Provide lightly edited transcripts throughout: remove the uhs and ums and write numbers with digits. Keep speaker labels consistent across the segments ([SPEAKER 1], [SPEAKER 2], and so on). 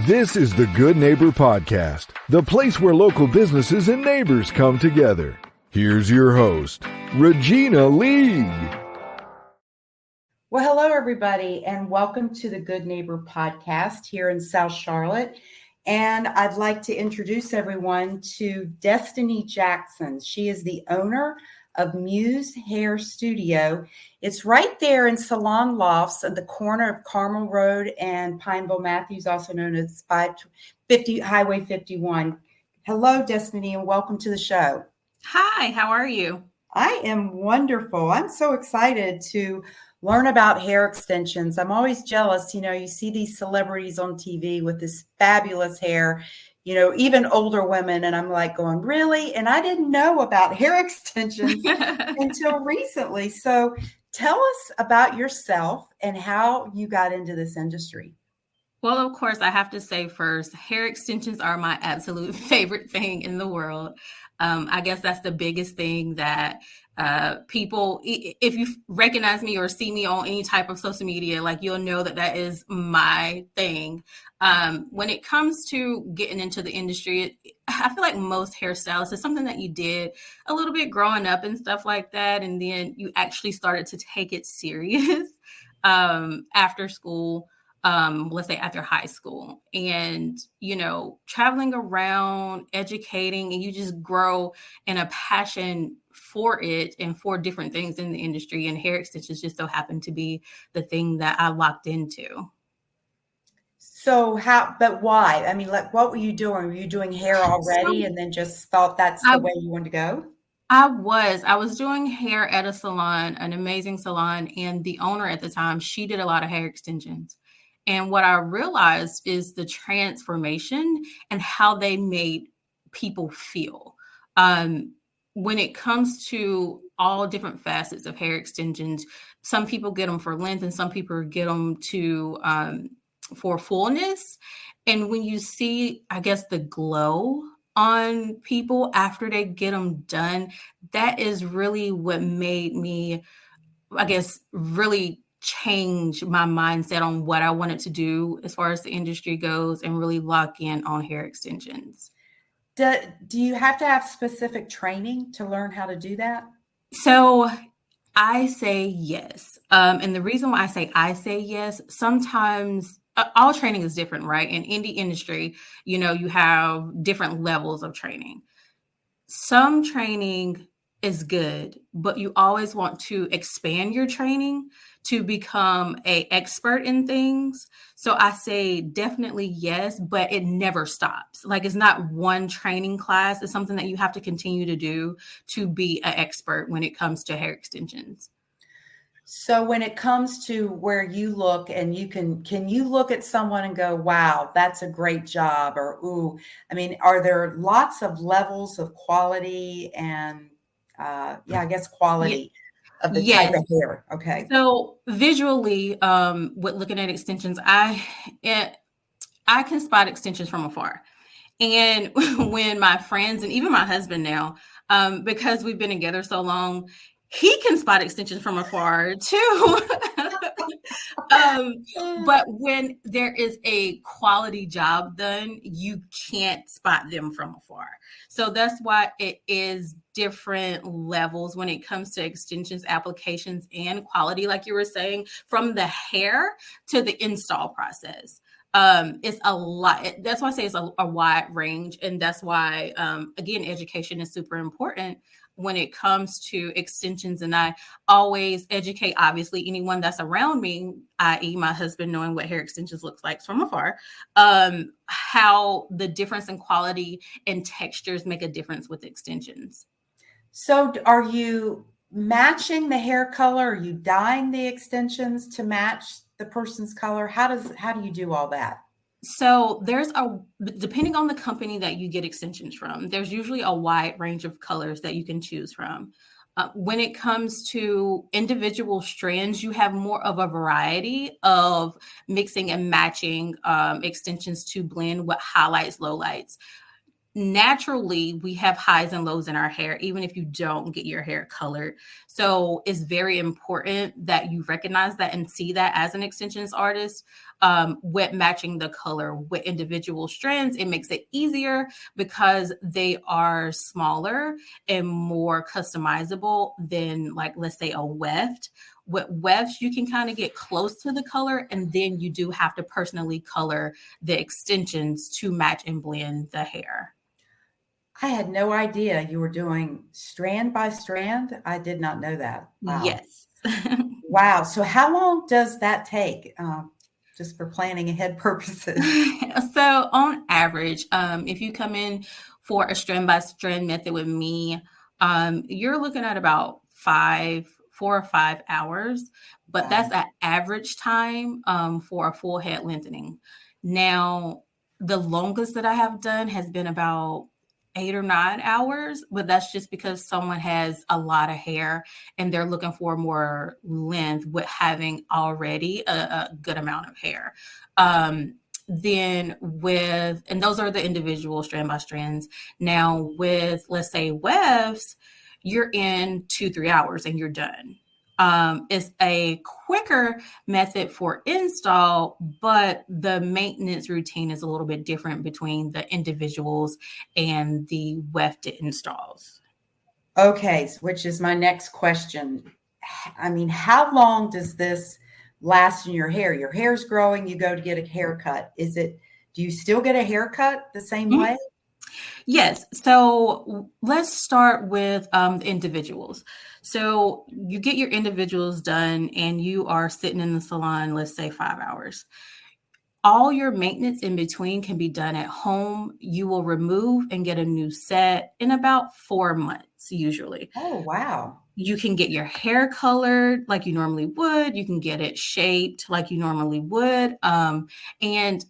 [SPEAKER 1] This is the Good Neighbor Podcast, the place where local businesses and neighbors come together. Here's your host, Regina Lee.
[SPEAKER 2] Well, hello, everybody, and welcome to the Good Neighbor Podcast here in South Charlotte. And I'd like to introduce everyone to Destiny Jackson. She is the owner of Muse Hair Studio. It's right there in Salon Lofts at the corner of Carmel Road and Pineville Matthews, also known as Highway 51. Hello, Destiny, and welcome to the show.
[SPEAKER 3] Hi, how are you?
[SPEAKER 2] I am wonderful. I'm so excited to learn about hair extensions. I'm always jealous. You see these celebrities on TV with this fabulous hair, even older women. And I'm like going, really? And I didn't know about hair extensions until recently. So tell us about yourself and how you got into this industry.
[SPEAKER 3] Well, of course, I have to say first, hair extensions are my absolute favorite thing in the world. I guess that's the biggest thing that people, if you recognize me or see me on any type of social media, you'll know that is my thing. When it comes to getting into the industry, I feel like most hairstylists is something that you did a little bit growing up and stuff like that. And then you actually started to take it serious after school. Let's say after high school, and, traveling around, educating, and you just grow in a passion for it and for different things in the industry. And hair extensions just so happen to be the thing that I locked into.
[SPEAKER 2] So but why? I mean, what were you doing? Were you doing hair already and then just thought that's the way you wanted to go?
[SPEAKER 3] I was doing hair at a salon, an amazing salon. And the owner at the time, she did a lot of hair extensions. And what I realized is the transformation and how they made people feel. When it comes to all different facets of hair extensions, some people get them for length and some people get them for fullness. And when you see, I guess, the glow on people after they get them done, that is really what made me, I guess, really change my mindset on what I wanted to do as far as the industry goes and really lock in on hair extensions.
[SPEAKER 2] Do you have to have specific training to learn how to do that?
[SPEAKER 3] So I say yes. And the reason why I say yes, sometimes all training is different, right? In indie industry, you have different levels of training. Some training is good, but you always want to expand your training to become an expert in things. So I say definitely yes, but it never stops. It's not one training class. It's something that you have to continue to do to be an expert when it comes to hair extensions.
[SPEAKER 2] So when it comes to where you look and can you look at someone and go, wow, that's a great job, or, ooh, I mean, are there lots of levels of quality and I guess quality of the type of hair? Okay.
[SPEAKER 3] So visually, with looking at extensions, I can spot extensions from afar. And when my friends and even my husband now, because we've been together so long, he can spot extensions from afar too. But when there is a quality job done, you can't spot them from afar. So that's why it is different levels when it comes to extensions, applications, and quality, like you were saying, from the hair to the install process. It's a lot. That's why I say it's a wide range. And that's why, again, education is super important when it comes to extensions. And I always educate, obviously, anyone that's around me, i.e. my husband, knowing what hair extensions looks like from afar, how the difference in quality and textures make a difference with extensions.
[SPEAKER 2] So are you matching the hair color? Are you dyeing the extensions to match the person's color? How do you do all that?
[SPEAKER 3] So depending on the company that you get extensions from, there's usually a wide range of colors that you can choose from. When it comes to individual strands, you have more of a variety of mixing and matching extensions to blend with highlights, lowlights. naturally we have highs and lows in our hair, even if you don't get your hair colored. So it's very important that you recognize that and see that as an extensions artist. With matching the color with individual strands, it makes it easier because they are smaller and more customizable than, like, let's say a weft. With wefts, you can kind of get close to the color, and then you do have to personally color the extensions to match and blend the hair.
[SPEAKER 2] I had no idea you were doing strand by strand. I did not know that. Wow.
[SPEAKER 3] Yes.
[SPEAKER 2] Wow. So how long does that take? Just for planning ahead purposes.
[SPEAKER 3] So on average, if you come in for a strand by strand method with me, you're looking at about 4 or 5 hours, but
[SPEAKER 2] Wow.
[SPEAKER 3] that's an average time for a full head lengthening. Now, the longest that I have done has been about 8 or 9 hours, but that's just because someone has a lot of hair and they're looking for more length with having already a good amount of hair. Then and those are the individual strand by strands. Now with, let's say, wefts, you're in 2-3 hours and you're done. It's a quicker method for install, but the maintenance routine is a little bit different between the individuals and the wefted installs.
[SPEAKER 2] Okay, which is my next question. I mean, how long does this last in your hair? Your hair's growing, you go to get a haircut. Do you still get a haircut the same way?
[SPEAKER 3] Yes. So let's start with the individuals. So you get your individuals done and you are sitting in the salon, let's say 5 hours. All your maintenance in between can be done at home. You will remove and get a new set in about 4 months, usually.
[SPEAKER 2] Oh, wow.
[SPEAKER 3] You can get your hair colored like you normally would. You can get it shaped like you normally would. And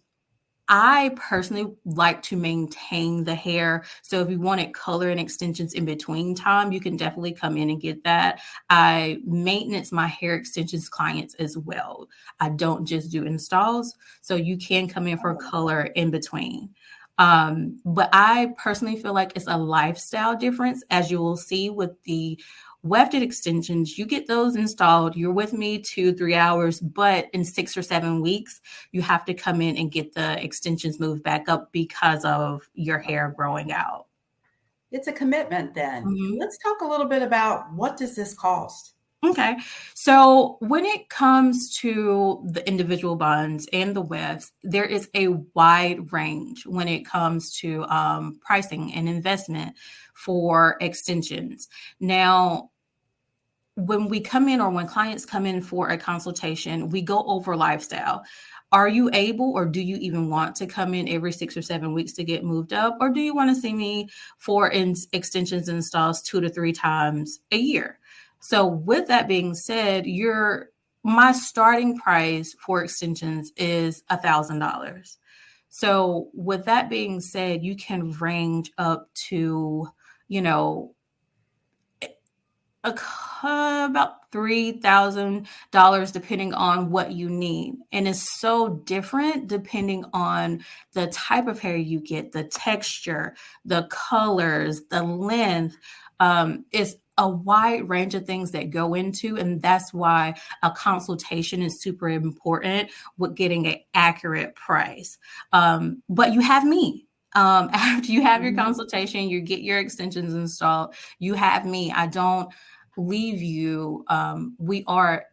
[SPEAKER 3] I personally like to maintain the hair. So if you wanted color and extensions in between time, you can definitely come in and get that. I maintenance my hair extensions clients as well. I don't just do installs. So you can come in for color in between. But I personally feel like it's a lifestyle difference, as you will see with the wefted extensions. You get those installed, you're with me 2-3 hours, but in 6 or 7 weeks, you have to come in and get the extensions moved back up because of your hair growing out.
[SPEAKER 2] It's a commitment then.
[SPEAKER 3] Mm-hmm.
[SPEAKER 2] Let's talk a little bit about what does this cost?
[SPEAKER 3] Okay. So when it comes to the individual bonds and the wefts, there is a wide range when it comes to pricing and investment for extensions. Now, when we come in or when clients come in for a consultation, we go over lifestyle. Are you able, or do you even want to come in every 6 or 7 weeks to get moved up? Or do you want to see me for extensions and installs 2 to 3 times a year? So with that being said, my starting price for extensions is $1,000. So with that being said, you can range up to, about $3,000 depending on what you need. And it's so different depending on the type of hair you get, the texture, the colors, the length. It's a wide range of things that go into, and that's why a consultation is super important with getting an accurate price. But you have me. After you have your consultation, you get your extensions installed, you have me. I don't leave you.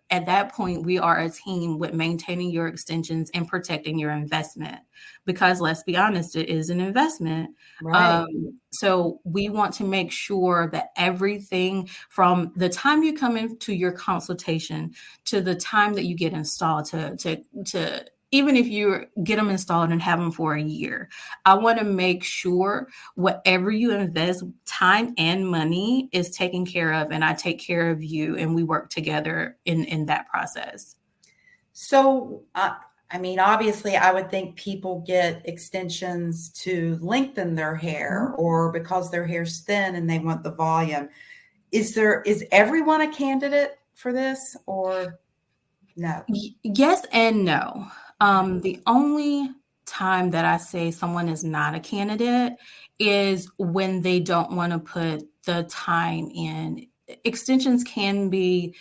[SPEAKER 3] At that point, we are a team with maintaining your extensions and protecting your investment, because let's be honest, it is an investment.
[SPEAKER 2] Right.
[SPEAKER 3] So we want to make sure that everything from the time you come into your consultation to the time that you get installed to even if you get them installed and have them for a year, I want to make sure whatever you invest, time and money, is taken care of, and I take care of you, and we work together in that process.
[SPEAKER 2] So, obviously, I would think people get extensions to lengthen their hair or because their hair's thin and they want the volume. Is everyone a candidate for this, or no?
[SPEAKER 3] Yes and no. The only time that I say someone is not a candidate is when they don't want to put the time in. Extensions can be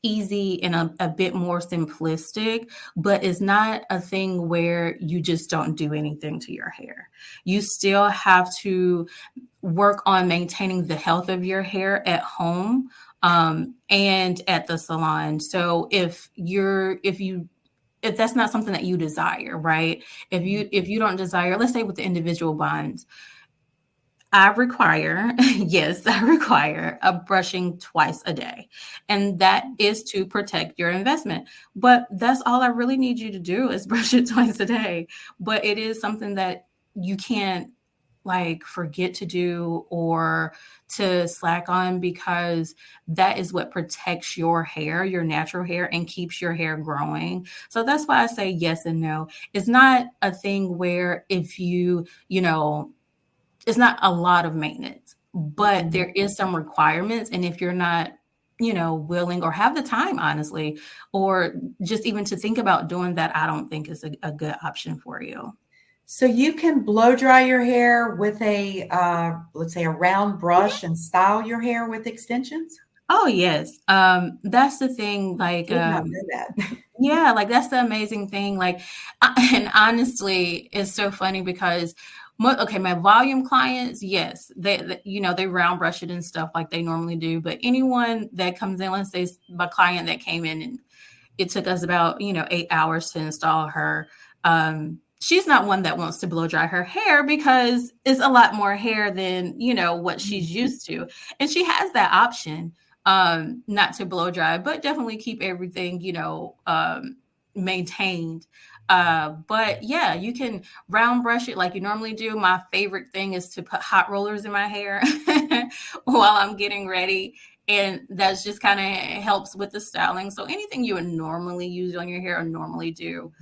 [SPEAKER 3] easy and a bit more simplistic, but it's not a thing where you just don't do anything to your hair. You still have to work on maintaining the health of your hair at home and at the salon. So if that's not something that you desire, right? If you don't desire, let's say with the individual bonds, I require, yes, I require a brushing twice a day. And that is to protect your investment. But that's all I really need you to do is brush it twice a day. But it is something that you can't like forget to do or to slack on, because that is what protects your hair, your natural hair, and keeps your hair growing. So that's why I say yes and no. It's not a thing where if it's not a lot of maintenance, but there is some requirements. And if you're not, willing or have the time, honestly, or just even to think about doing that, I don't think is a good option for you.
[SPEAKER 2] So you can blow dry your hair with a, let's say, a round brush and style your hair with extensions?
[SPEAKER 3] Oh, yes. That's the thing. Like,
[SPEAKER 2] Did not know that.
[SPEAKER 3] yeah, like that's the amazing thing. Like, and honestly, it's so funny because my volume clients, yes, they round brush it and stuff like they normally do. But anyone that comes in, let's say my client that came in and it took us about, 8 hours to install her. She's not one that wants to blow dry her hair because it's a lot more hair than, what she's used to. And she has that option, not to blow dry, but definitely keep everything, maintained. But yeah, you can round brush it like you normally do. My favorite thing is to put hot rollers in my hair while I'm getting ready. And that's just kind of helps with the styling. So anything you would normally use on your hair or normally do,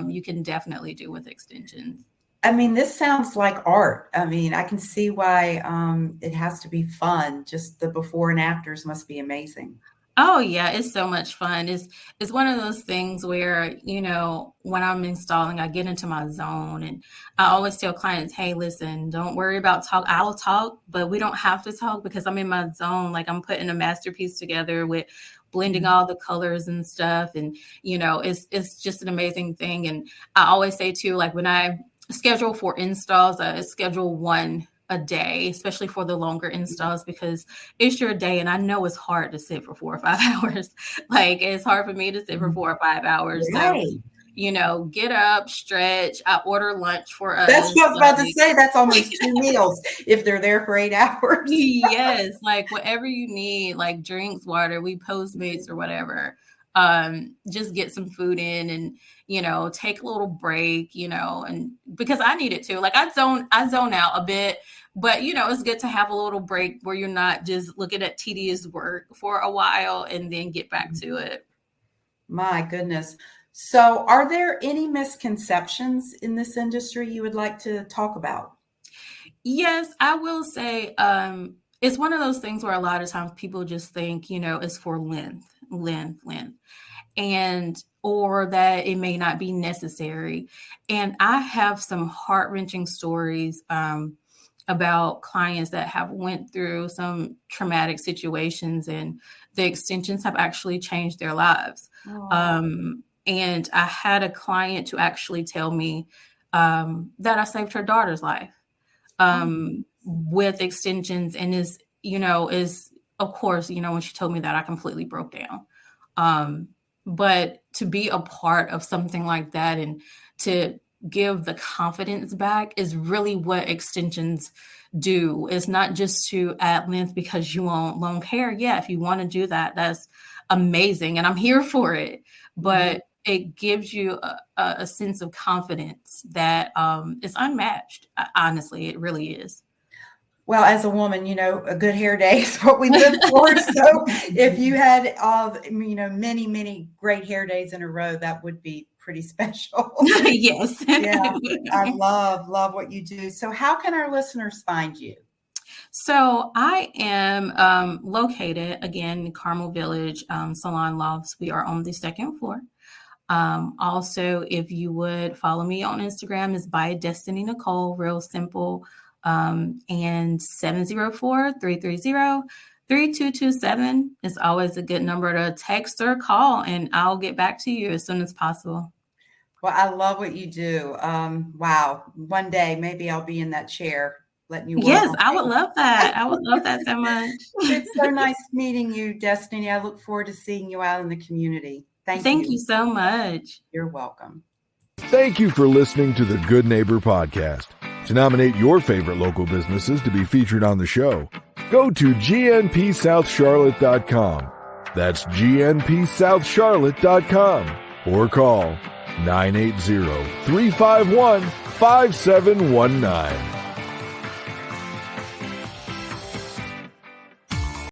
[SPEAKER 3] you can definitely do with extensions.
[SPEAKER 2] I mean, this sounds like art. I mean, I can see why it has to be fun. Just the before and afters must be amazing.
[SPEAKER 3] Oh yeah, it's so much fun. It's one of those things where, when I'm installing, I get into my zone, and I always tell clients, hey, listen, don't worry about talk. I'll talk, but we don't have to talk because I'm in my zone. Like I'm putting a masterpiece together with blending all the colors and stuff. And, it's just an amazing thing. And I always say too, like when I schedule for installs, I schedule one a day, especially for the longer installs, because it's your day. And I know it's hard to sit for 4 or 5 hours. Like it's hard for me to sit for 4 or 5 hours.
[SPEAKER 2] Right.
[SPEAKER 3] So, get up, stretch. I order lunch for us.
[SPEAKER 2] That's what I was about to say. That's almost 2 meals if they're there for 8 hours.
[SPEAKER 3] Yes. Like whatever you need, like drinks, water, we Postmates or whatever. Just get some food in and, take a little break, and because I need it too. Like I zone out a bit, but it's good to have a little break where you're not just looking at tedious work for a while and then get back to it.
[SPEAKER 2] My goodness. So are there any misconceptions in this industry you would like to talk about?
[SPEAKER 3] Yes, I will say, it's one of those things where a lot of times people just think, it's for length, and or that it may not be necessary. And I have some heart-wrenching stories about clients that have went through some traumatic situations, and the extensions have actually changed their lives. And I had a client to actually tell me that I saved her daughter's life with extensions, and is of course, when she told me that, I completely broke down. But to be a part of something like that and to give the confidence back is really what extensions do. It's not just to add length because you want long hair. Yeah, if you want to do that, that's amazing. And I'm here for it. But it gives you a sense of confidence that is unmatched. Honestly, it really is.
[SPEAKER 2] Well, as a woman, a good hair day is what we live for. So if you had, many, many great hair days in a row, that would be pretty special.
[SPEAKER 3] Yes.
[SPEAKER 2] Yeah, I love what you do. So how can our listeners find you?
[SPEAKER 3] So I am located, again, in Carmel Village, Salon Lofts. We are on the second floor. Also, if you would follow me on Instagram, is by Destiny Nicole, real simple. and 704-330-3227 is always a good number to text or call, and I'll get back to you as soon as possible.
[SPEAKER 2] Well, I love what you do. Wow. One day, maybe I'll be in that chair letting you work.
[SPEAKER 3] Yes, I would love that. I would love that so much.
[SPEAKER 2] It's so nice meeting you, Destiny. I look forward to seeing you out in the community.
[SPEAKER 3] Thank you so much.
[SPEAKER 2] You're welcome.
[SPEAKER 1] Thank you for listening to the Good Neighbor Podcast. To nominate your favorite local businesses to be featured on the show, go to gnpsouthcharlotte.com. That's gnpsouthcharlotte.com or call 980-351-5719.